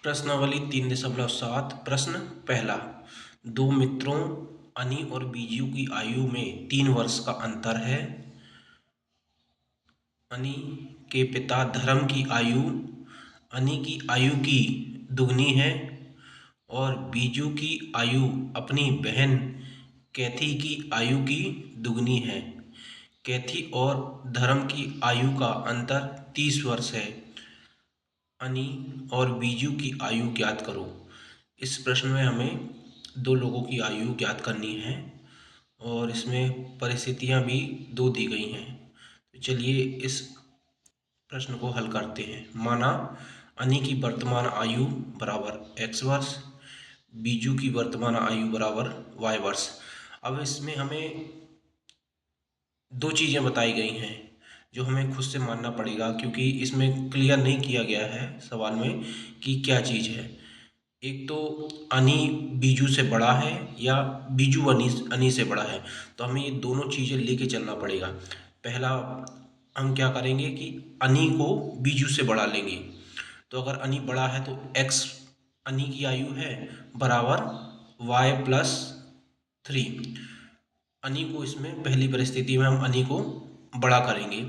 प्रश्नावली 3.7 प्रश्न पहला। दो मित्रों अनी और बीजू की आयु में 3 वर्ष का अंतर है। अनी के पिता धर्म की आयु अनी की आयु की दुगनी है और बीजू की आयु अपनी बहन कैथी की आयु की दुगनी है। कैथी और धर्म की आयु का अंतर 30 वर्ष है। अनी और बीजू की आयु ज्ञात करो। इस प्रश्न में हमें दो लोगों की आयु ज्ञात करनी है और इसमें परिस्थितियां भी दो दी गई हैं। तो चलिए इस प्रश्न को हल करते हैं। माना अनी की वर्तमान आयु बराबर x वर्ष, बीजू की वर्तमान आयु बराबर y वर्ष। अब इसमें हमें दो चीज़ें बताई गई हैं जो हमें खुद से मानना पड़ेगा, क्योंकि इसमें क्लियर नहीं किया गया है सवाल में कि क्या चीज़ है। एक तो अनी बीजू से बड़ा है या बीजू अनी से बड़ा है, तो हमें ये दोनों चीज़ें लेके चलना पड़ेगा। पहला हम क्या करेंगे कि अनी को बीजू से बड़ा लेंगे। तो अगर अनी बड़ा है तो x अनी की आयु है बराबर y+3। अनी को इसमें पहली परिस्थिति में हम अनी को बड़ा करेंगे,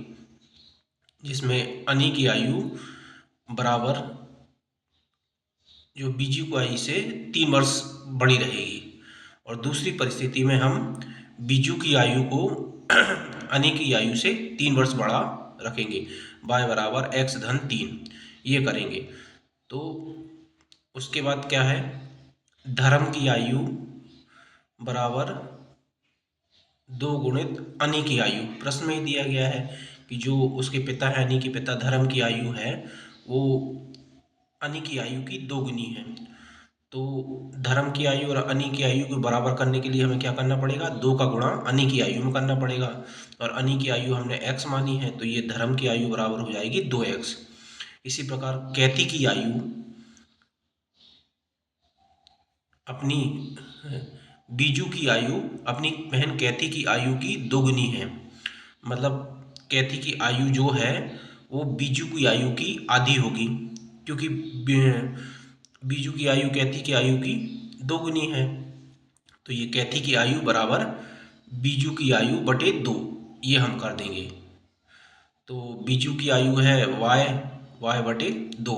जिसमें अनी की आयु बराबर जो बीजू की आयु से 3 वर्ष बड़ी रहेगी। और दूसरी परिस्थिति में हम बीजू की आयु को अनी की आयु से 3 वर्ष बड़ा रखेंगे, y बराबर x+3 ये करेंगे। तो उसके बाद क्या है, धर्म की आयु बराबर 2 गुणित अनी की आयु। प्रश्न में ही दिया गया है कि जो उसके पिता है, अनी के पिता धर्म की आयु है वो अनी की आयु की दोगुनी है। तो धर्म की आयु और अनी की आयु को बराबर करने के लिए हमें क्या करना पड़ेगा, 2 का गुणा अनी की आयु में करना पड़ेगा। और अनी की आयु हमने x मानी है, तो ये धर्म की आयु बराबर हो जाएगी 2x। इसी प्रकार कैथी की आयु अपनी बीजू की आयु अपनी बहन कैथी की आयु की दोगुनी है। मतलब कैथी की आयु जो है वो बीजू की आयु की आधी होगी, क्योंकि बीजू की आयु कैथी की आयु की दोगुनी है। तो ये कैथी की आयु बराबर बीजू की आयु बटे 2 ये हम कर देंगे। तो बीजू की आयु है y बटे 2।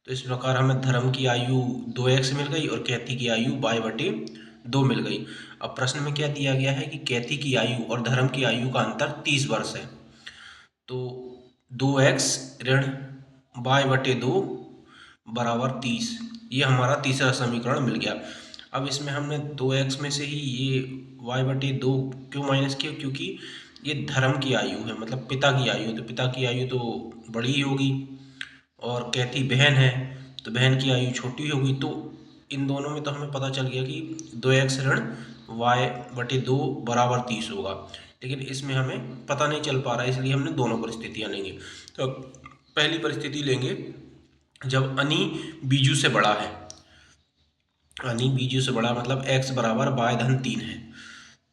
तो इस प्रकार हमें धर्म की आयु 2x मिल गई और कैथी की आयु y बटे 2 मिल गई। अब प्रश्न में क्या दिया गया है कि कैथी की आयु और धर्म की आयु का अंतर 30 वर्ष है। तो 2x ऋण y बटे 2 बराबर 30, ये हमारा तीसरा समीकरण मिल गया। अब इसमें हमने 2x में से ही ये y बटे 2 क्यों माइनस किया, क्योंकि ये धर्म की आयु है, मतलब पिता की आयु, तो पिता की आयु तो बड़ी ही होगी और कैथी बहन है तो बहन की आयु छोटी होगी। तो इन दोनों में तो हमें पता चल गया कि 2x ऋण y बटे 2 बराबर 30 होगा, लेकिन इसमें हमें पता नहीं चल पा रहा है, इसलिए हमने दोनों परिस्थितियां लेंगे। तो पहली परिस्थिति लेंगे जब अनी बीजू से बड़ा है। अनी बीजू से बड़ा मतलब x बराबर y+3 है।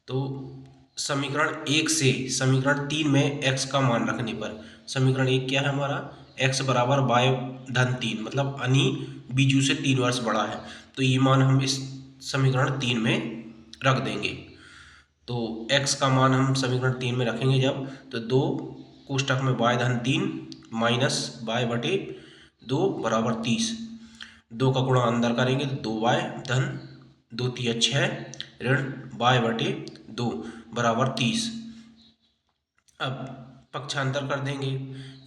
तो समीकरण 1 से समीकरण 3 में x का मान रखने पर समीकरण 1 क्या है हमारा, x बराबर y+3 मतलब अनी बीजू से 3 वर्ष बड़ा है। तो ये मान हम इस समीकरण 3 में रख देंगे। तो x का मान हम समीकरण 3 में रखेंगे जब, तो 2 कोष्टक में y+3 माइनस y बटे 2 बराबर 30। 2 का गुणा अंदर करेंगे तो 2y धन 2 तिया 6 ऋण y बटे 2 बराबर 30। अब पक्षांतर कर देंगे।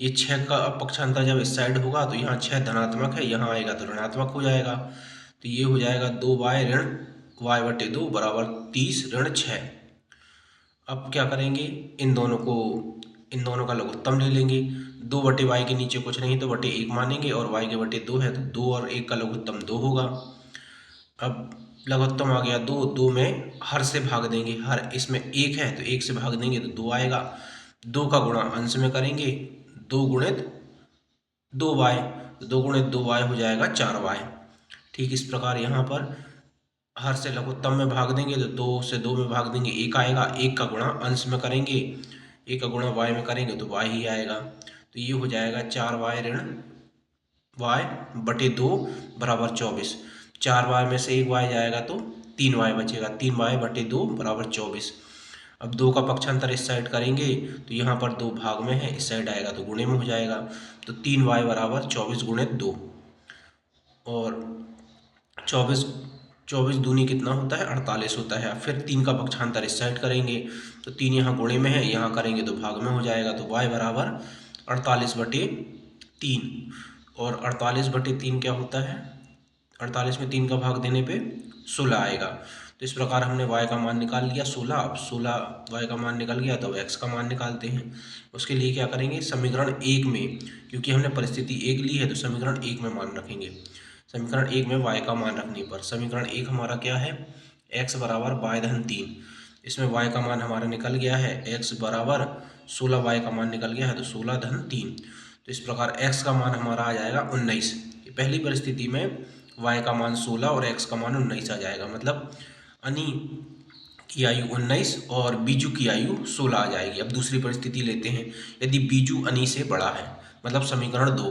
ये 6 का अब पक्षांतर जब इस साइड होगा तो यहाँ 6 धनात्मक है, यहाँ आएगा तो ऋणात्मक हो जाएगा। तो ये हो जाएगा 2y ऋण y बटे 2 बराबर 30 ऋण 6। अब क्या करेंगे, इन दोनों का लघुत्तम ले लेंगे। 2 बटे y के नीचे कुछ नहीं तो बटे 1 मानेंगे और y के बटे 2 है तो 2 और 1 का लघुत्तम 2 होगा। अब लघुत्तम आ गया 2 में हर से भाग देंगे, हर इसमें 1 है तो 1 से भाग देंगे तो 2 आएगा। 2 का गुणा अंश में करेंगे, 2 गुणित 2y, 2 गुणित 2y हो जाएगा 4y। ठीक इस प्रकार यहाँ पर हर से लघुत्तम में भाग देंगे तो 2 से 2 में भाग देंगे 1 आएगा। 1 का गुणा अंश में करेंगे, 1 का गुणा y में करेंगे तो y ही आएगा। तो ये हो जाएगा 4y ऋण वाई बटे 2 बराबर 24। 4y में से 1y जाएगा तो 3y बचेगा। 3y बटे 2 बराबर 24। अब 2 का पक्षांतर इस साइड करेंगे तो यहाँ पर 2 भाग में है, इस साइड आएगा तो गुणे में हो जाएगा। तो 3y बराबर 24 गुणित 2, और 24 24 दूनी कितना होता है 48 होता है। फिर 3 का पक्षांतर इस साइड करेंगे तो 3 यहाँ गुणे में है, यहाँ करेंगे तो भाग में हो जाएगा। तो y बराबर 48 बटे 3, और 48 बटे 3 क्या होता है, 48 में 3 का भाग देने पे 16 आएगा। तो इस प्रकार हमने y का मान निकाल लिया 16। अब 16 y का मान निकल गया तो अब x का मान निकालते हैं। उसके लिए क्या करेंगे, समीकरण 1 में, क्योंकि हमने परिस्थिति 1 ली है तो समीकरण 1 में मान रखेंगे। समीकरण 1 में y का मान रखने पर समीकरण 1 हमारा क्या है, x बराबर y धन 3। इसमें y का मान हमारा निकल गया है, x बराबर 16, y का मान निकल गया है तो 16 धन 3। तो इस प्रकार x का मान हमारा आ जाएगा 19। पहली परिस्थिति में y का मान 16 और x का मान 19 आ जाएगा, मतलब अनि की आयु 19 और बीजू की आयु 16 आ जाएगी। अब दूसरी परिस्थिति लेते हैं। यदि बीजू अनि से बड़ा है, मतलब समीकरण 2,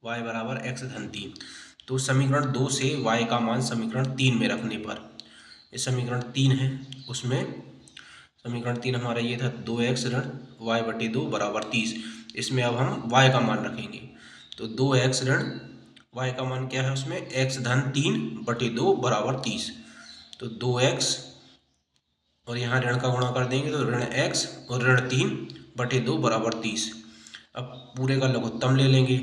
y बराबर x धन 3, तो समीकरण 2 से y का मान समीकरण 3 में रखने पर, ये समीकरण 3 है, उसमें समीकरण 3 हमारा ये था 2x ऋण y बटे 2 बराबर 30। इसमें अब हम y का मान रखेंगे तो 2x ऋण y का मान क्या है, उसमें x धन 3 बटे 2 बराबर 30। तो 2x और यहाँ ऋण का गुणा कर देंगे तो ऋण x और ऋण 3 बटे 2 बराबर 30। अब पूरे का लघुत्तम ले लेंगे,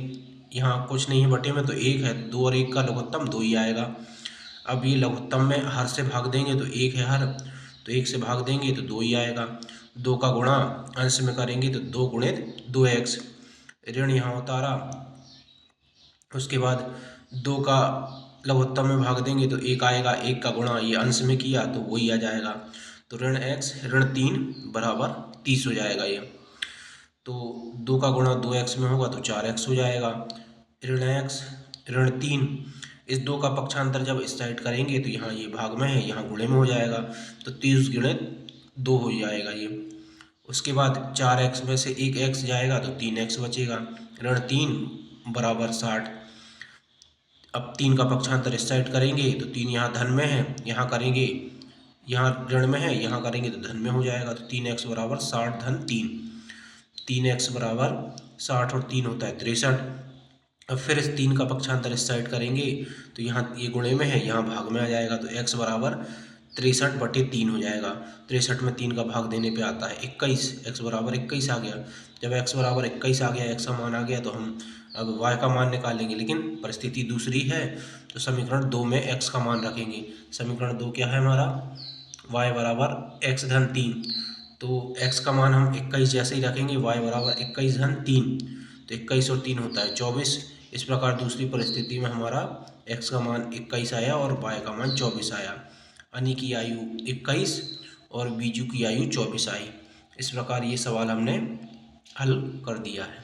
यहाँ कुछ नहीं है बटे में तो 1 है, 2 और 1 का लघुत्तम 2 ही आएगा। अब ये लघुत्तम में हर से भाग देंगे तो 1 है हर, तो 1 से भाग देंगे तो 2 ही आएगा। 2 का गुणा अंश में करेंगे तो 2 गुणित 2x, ऋण यहाँ उतारा, उसके बाद 2 का लघुत्तम में भाग देंगे तो 1 आएगा, 1 का गुणा ये अंश में किया तो वही आ जाएगा। तो ऋण x ऋण 3 बराबर 30 हो जाएगा ये। तो 2 का गुणा 2x में होगा तो 4x हो जाएगा। ऋण x ऋण 3, इस 2 का पक्षांतर जब इस साइड करेंगे तो यहाँ ये भाग में है, यहाँ गुणे में हो जाएगा, तो 30 गुणित 2 हो जाएगा ये। उसके बाद 4x में से 1x जाएगा तो 3x बचेगा। ऋण 3 बराबर 60। अब 3 का पक्षांतर इस साइड करेंगे तो 3 यहाँ धन में है, यहाँ करेंगे, यहाँ ऋण में है, यहाँ करेंगे तो धन में हो जाएगा। तो 3x बराबर 60 धन 3, 3x बराबर 60 और 3 होता है 63। अब फिर इस 3 का पक्षांतर इस साइड करेंगे तो यहाँ ये गुणे में है, यहाँ भाग में आ जाएगा, तो x बराबर 63 बटे 3 हो जाएगा। 63 में 3 का भाग देने पे आता है 21, x बराबर 21 आ गया। जब x बराबर 21 आ गया, x का मान आ गया, तो हम अब y का मान निकालेंगे, लेकिन परिस्थिति दूसरी है तो समीकरण 2 में x का मान रखेंगे। समीकरण 2 क्या है हमारा, y बराबर x धन 3, तो x का मान हम 21 जैसे ही रखेंगे, y बराबर 21 धन 3, तो 21 और 3 होता है 24। इस प्रकार दूसरी परिस्थिति में हमारा x का मान 21 आया और y का मान 24 आया। अनि की आयु 21 और बीजू की आयु 24 आई। इस प्रकार ये सवाल हमने हल कर दिया है।